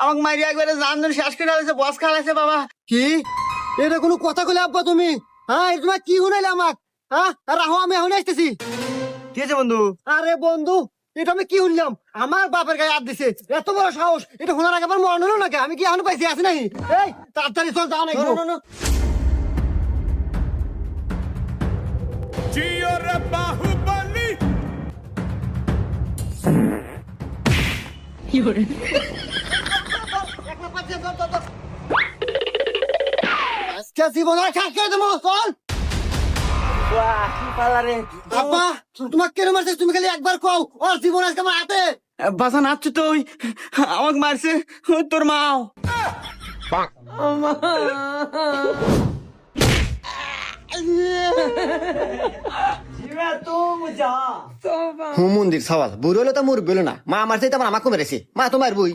আমাকে মারি একবারে জান শেষ করে ফেলেছে, বস খাওয়াইছে বাবা। কি এটা কোনো কথা কইলে আব্বা তুমি? হ্যাঁ এটা তোমার কি শুনাইলে আমাক? হ্যাঁ রাহো আমি এখন আসতেছি। কি আছে বন্ধু? আরে বন্ধু এটা আমি কি শুনলাম? আমার বাপের গায়ে হাত দিছে, এত বড় সাহস! এটা শোনার আগে আমার মনে হলো নাকি? আমি কি এখন পাইছি আছি নাকি? এই তাড়াতাড়ি চল, যাও নাকি? আজকে জীবন আর শেষ করে দেবো, চল। বাহ, কি পালা রে। আব্বা তোমাকে কেন মারছে? তুমি খালি একবার কও, ওর জীবন আজকে আমার হাতে। বাসা নাচছো তো ওই, আমাকে মারছে তোর মাও। হুম মন্দির সওয়াল বুড়ো হলো তো মুর বেলো না, মা আমার চাইতে আমার আমাকে মেরেছে, মা তোমার বই।